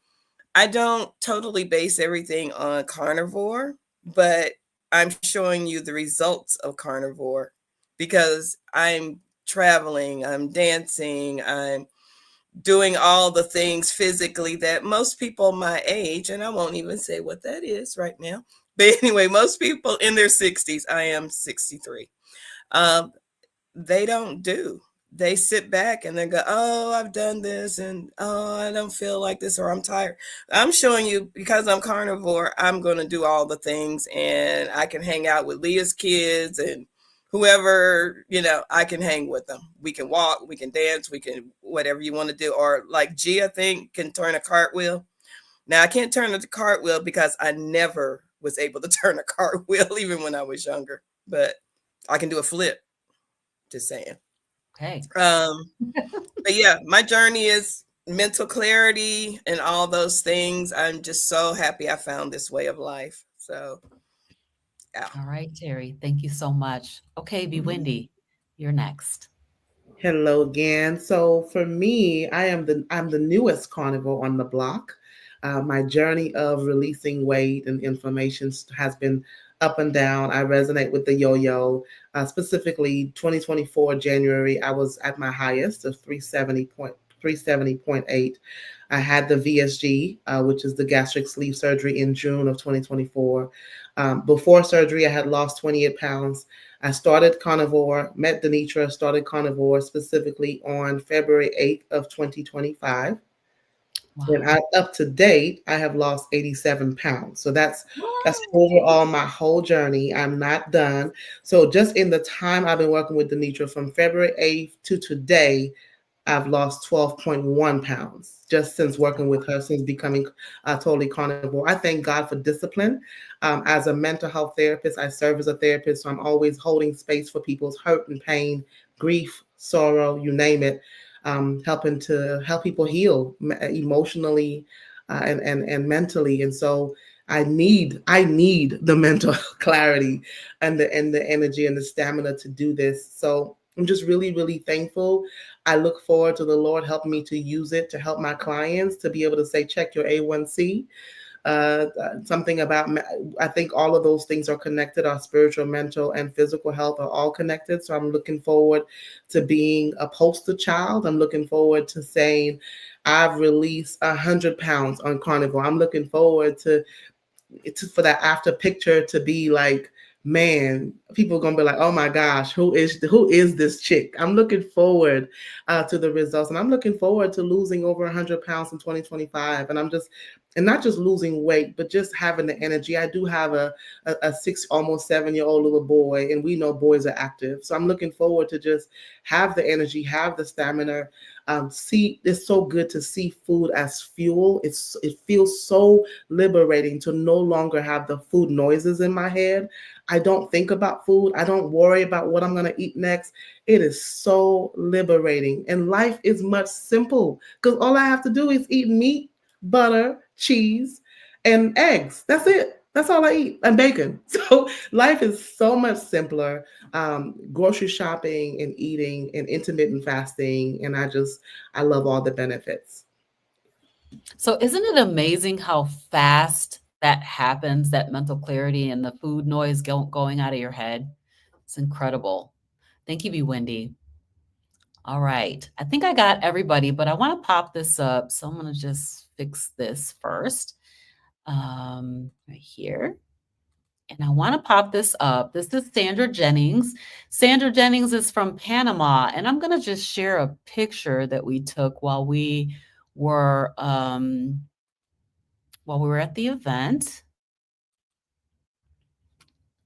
I don't totally base everything on carnivore, but I'm showing you the results of carnivore because I'm traveling, I'm dancing, I'm doing all the things physically that most people my age, and I won't even say what that is right now, but anyway, most people in their 60s, I am 63, they don't do. They sit back and they go, oh, I've done this, and oh, I don't feel like this, or I'm tired. I'm showing you, because I'm carnivore, I'm going to do all the things, and I can hang out with Leah's kids and whoever, I can hang with them. We can walk, we can dance, we can whatever you want to do. Or like G, I think, can turn a cartwheel. Now, I can't turn a cartwheel because I never was able to turn a cartwheel even when I was younger, but I can do a flip. Just saying. Okay. But yeah, my journey is mental clarity and all those things. I'm just so happy I found this way of life. So yeah. All right, Terry. Thank you so much. Okay, Be Wendy, you're next. Hello again. So for me, I'm the newest carnivore on the block. My journey of releasing weight and inflammation has been up and down. I resonate with the yo-yo. Specifically, 2024 January, I was at my highest of 370.8. I had the VSG, which is the gastric sleeve surgery, in June of 2024. Before surgery, I had lost 28 pounds. I started carnivore, met Denitra, started carnivore specifically on February 8th of 2025. Wow. And up to date, I have lost 87 pounds. So that's overall my whole journey. I'm not done. So just in the time I've been working with Denitra from February 8th to today, I've lost 12.1 pounds just since working with her, since becoming totally carnivore. I thank God for discipline. As a mental health therapist, I serve as a therapist, so I'm always holding space for people's hurt and pain, grief, sorrow, you name it, helping to help people heal emotionally and mentally. And so I need the mental clarity and the energy and the stamina to do this. So I'm just really, really thankful. I look forward to the Lord helping me to use it to help my clients to be able to say, check your A1C. Something about, I think all of those things are connected. Our spiritual, mental, and physical health are all connected. So I'm looking forward to being a poster child. I'm looking forward to saying, I've released 100 pounds on carnivore. I'm looking forward for that after picture to be like, man, people are gonna be like, oh my gosh, who is this chick? I'm looking forward to the results, and I'm looking forward to losing over 100 pounds in 2025. And I'm just and not just losing weight, but just having the energy. I do have a almost 7-year-old little boy, and we know boys are active. So I'm looking forward to just have the energy, have the stamina. See, it's so good to see food as fuel. It feels so liberating to no longer have the food noises in my head. I don't think about food. I don't worry about what I'm going to eat next. It is so liberating. And life is much simple because all I have to do is eat meat, butter, cheese, and eggs. That's it. That's all I eat, and bacon. So life is so much simpler. Grocery shopping and eating and intermittent fasting. And I love all the benefits. So isn't it amazing how fast that happens, that mental clarity and the food noise going out of your head? It's incredible. Thank you, B. Wendy. All right. I think I got everybody, but I want to pop this up. So I'm going to just fix this first. Right here. And I want to pop this up. This is Sandra Jennings. Sandra Jennings is from Panama. And I'm going to just share a picture that we took while we were at the event.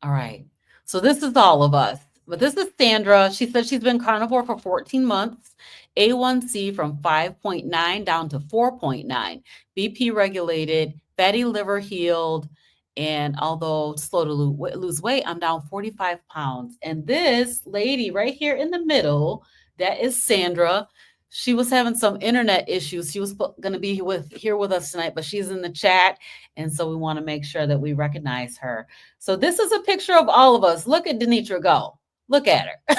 All right. So this is all of us. But this is Sandra. She said she's been carnivore for 14 months. A1C from 5.9 down to 4.9. BP regulated, fatty liver healed. And although slow to lose weight, I'm down 45 pounds. And this lady right here in the middle, that is Sandra. She was having some internet issues. She was going to be here with us tonight, but she's in the chat. And so we want to make sure that we recognize her. So this is a picture of all of us. Look at Denitra go. Look at her.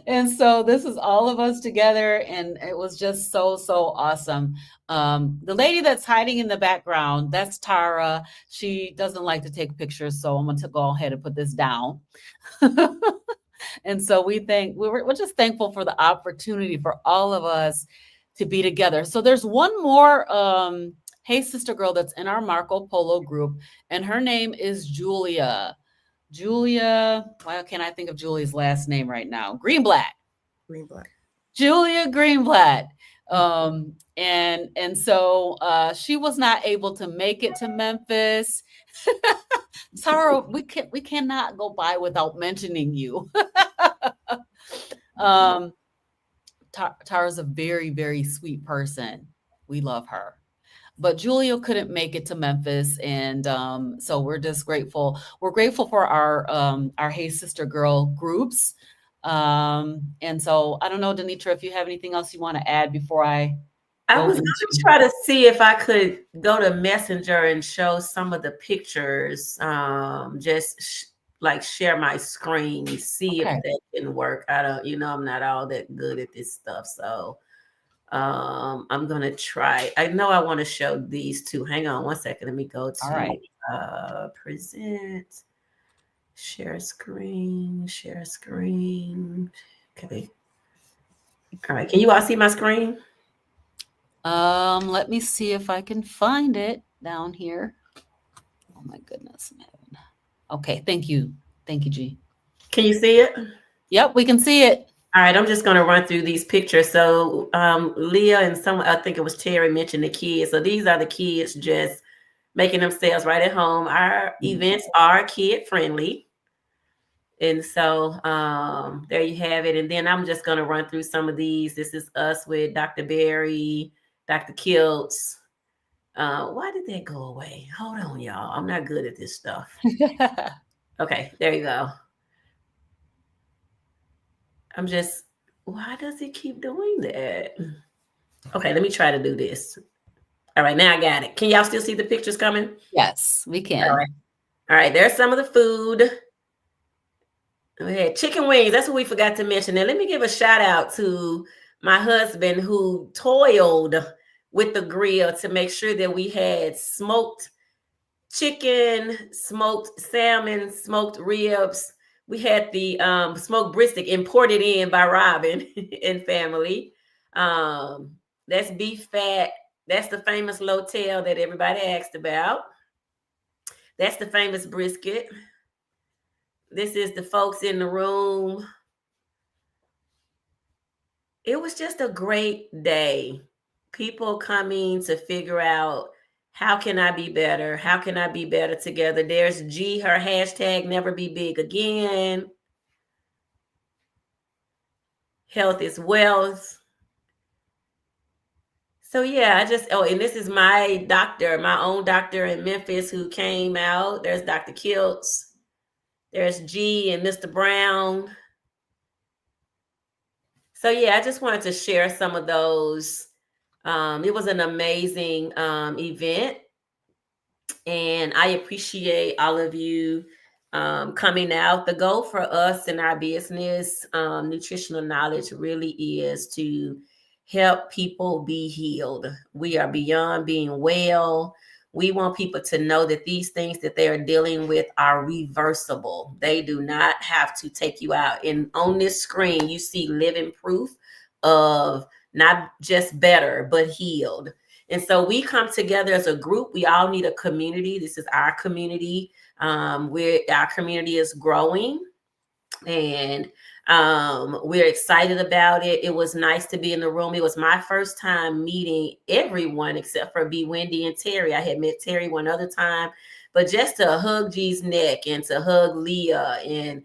And so this is all of us together. And it was just so, so awesome. The lady that's hiding in the background, that's Tara. She doesn't like to take pictures. So I'm going to go ahead and put this down. And so we're just thankful for the opportunity for all of us to be together. So there's one more Hey Sister Girl that's in our Marco Polo group, and her name is Julia. Why can't I think of Julia's last name right now? Greenblatt. Julia Greenblatt. And so she was not able to make it to Memphis. Tara, we cannot go by without mentioning you. Tara's a very, very sweet person. We love her. But Julia couldn't make it to Memphis, and so we're just grateful. We're grateful for our Hey Sister Girl groups. And so I don't know, Denitra, if you have anything else you want to add before I was going to try to see if I could go to Messenger and show some of the pictures. Like share my screen, see if that can work. I'm not all that good at this stuff. So I'm going to try. I know I want to show these two. Hang on one second. Let me go to present, share screen. Okay. All right. Can you all see my screen? Let me see if I can find it down here. Oh my goodness. Okay, thank you. Thank you, G. Can you see it? Yep, we can see it. All right, I'm just going to run through these pictures. So Leah and I think it was Terry mentioned the kids. So these are the kids just making themselves right at home. Our events are kid friendly. And so there you have it. And then I'm just going to run through some of these. This is us with Dr. Berry, Dr. Kiltz. Why did that go away? Hold on, y'all. I'm not good at this stuff. Okay, there you go. Why does it keep doing that? Okay, let me try to do this. All right, now I got it. Can y'all still see the pictures coming? Yes, we can. All right, there's some of the food. We had chicken wings. That's what we forgot to mention. Now, let me give a shout out to my husband who toiled with the grill to make sure that we had smoked chicken, smoked salmon, smoked ribs. We had the smoked brisket imported in by Robin and family. That's beef fat. That's the famous Lotel that everybody asked about. That's the famous brisket. This is the folks in the room. It was just a great day. people coming to figure out, how can I be better? How can I be better together? There's G, her hashtag never be big again. Health is wealth. So yeah, and this is my doctor, my own doctor in Memphis who came out. There's Dr. Kiltz. There's G and Mr. Brown. So yeah, I just wanted to share some of those. It was an amazing event, and I appreciate all of you coming out. The goal for us in our business, nutritional knowledge, really is to help people be healed. We are beyond being well. We want people to know that these things that they are dealing with are reversible. They do not have to take you out. And on this screen, you see living proof of not just better, but healed. And so we come together as a group. We all need a community. This is our community. Our community is growing, and we're excited about it. It was nice to be in the room. It was my first time meeting everyone except for B, Wendy, and Terry. I had met Terry one other time, but just to hug G's neck and to hug Leah and,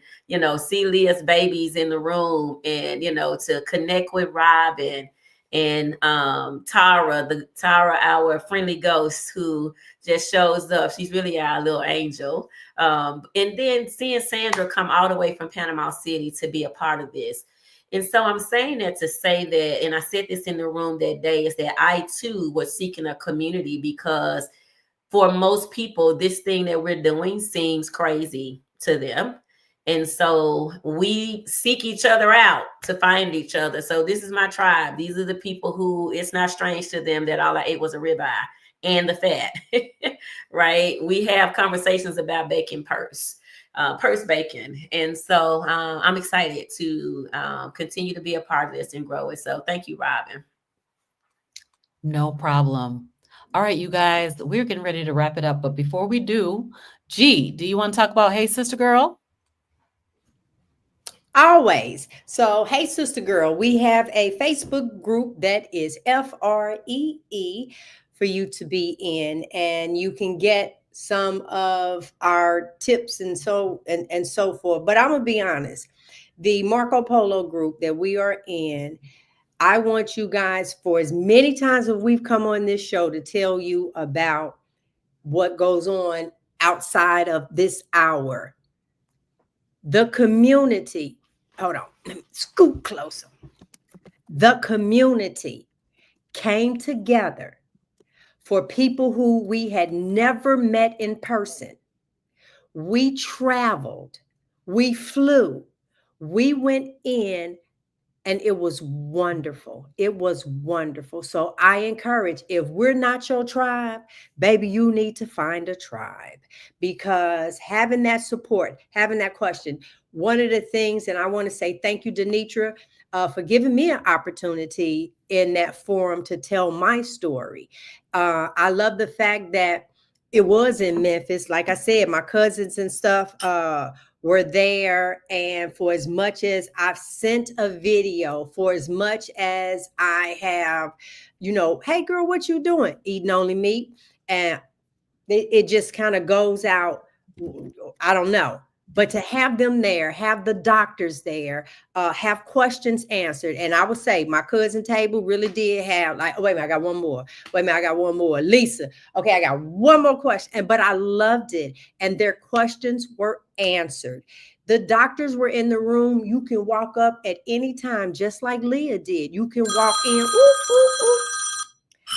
see Leah's babies in the room, and, to connect with Robin and Tara, our friendly ghost who just shows up. She's really our little angel. And then seeing Sandra come all the way from Panama City to be a part of this. And so I'm saying that to say that, and I said this in the room that day, is that I too was seeking a community, because for most people, this thing that we're doing seems crazy to them. And so we seek each other out to find each other. So this is my tribe. These are the people who it's not strange to them that all I ate was a ribeye and the fat, right? We have conversations about bacon purse bacon. And so I'm excited to continue to be a part of this and grow it. So thank you, Robin. No problem. All right, you guys, we're getting ready to wrap it up. But before we do, G, do you want to talk about Hey Sister Girl? Always. So, hey, sister girl, we have a Facebook group that is FREE for you to be in, and you can get some of our tips and so forth. But I'm gonna be honest, the Marco Polo group that we are in, I want you guys, for as many times as we've come on this show, to tell you about what goes on outside of this hour. The community. Hold on, let me scoot closer. The community came together for people who we had never met in person. We traveled, we flew, we went in, and it was wonderful. It was wonderful. So I encourage, if we're not your tribe, baby, you need to find a tribe, because having that support, having that question, one of the things, and I want to say thank you, Denitra, for giving me an opportunity in that forum to tell my story. I love the fact that it was in Memphis. Like I said, my cousins and stuff were there. And for as much as I've sent a video, for as much as I have, hey girl, what you doing? Eating only meat. And it just kind of goes out. I don't know. But to have them there, have the doctors there, have questions answered. And I would say my cousin table really did have, like, oh, wait a minute, I got one more. Wait a minute, I got one more. Lisa, okay, I got one more question. But I loved it. And their questions were answered. The doctors were in the room. You can walk up at any time, just like Leah did. You can walk in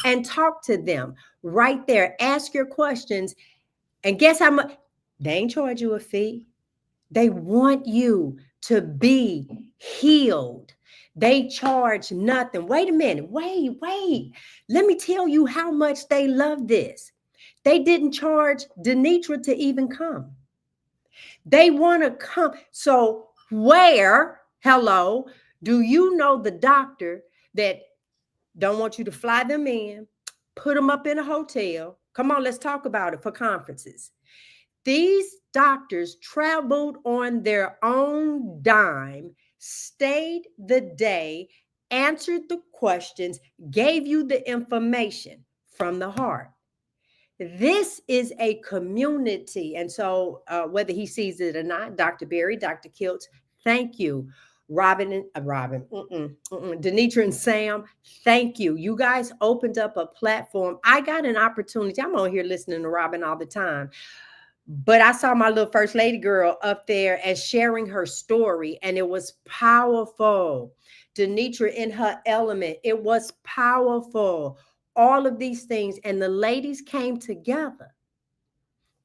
and talk to them right there. Ask your questions. And guess how much? They ain't charge you a fee. They want you to be healed. They charge nothing. Wait a minute. Wait. Let me tell you how much they love this. They didn't charge Denitra to even come. They want to come. So hello, do you know the doctor that don't want you to fly them in, put them up in a hotel? Come on, let's talk about it for conferences. These doctors traveled on their own dime, stayed the day, answered the questions, gave you the information from the heart. This is a community. And so whether he sees it or not, Dr. Berry, Dr. Kiltz, thank you. Denitra and Sam, thank you. You guys opened up a platform. I got an opportunity. I'm on here listening to Robin all the time. But I saw my little first lady girl up there and sharing her story, and it was powerful. Denitra in her element, it was powerful. All of these things, and the ladies came together.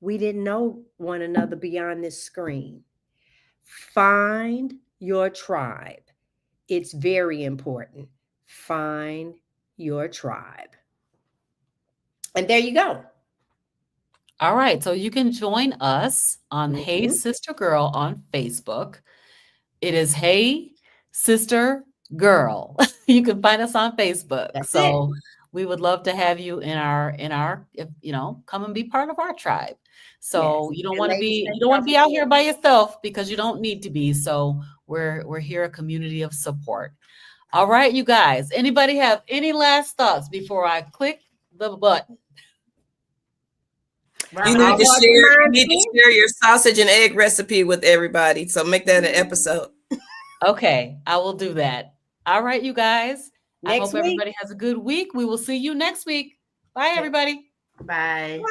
We didn't know one another beyond this screen. Find your tribe. It's very important. Find your tribe. And there you go. All right. So you can join us on Hey Sister Girl on Facebook. It is Hey Sister Girl. You can find us on Facebook. That's so we would love to have you in our, come and be part of our tribe. So Yes. you don't And want to ladies, be, thank you don't want y'all to be for out being here by yourself, because you don't need to be. So we're here, a community of support. All right, you guys, anybody have any last thoughts before I click the button? You need to share your sausage and egg recipe with everybody. So make that an episode. Okay, I will do that. All right, you guys. I Next hope week. everybody has a good week. We will see you next week. Bye, everybody. Bye.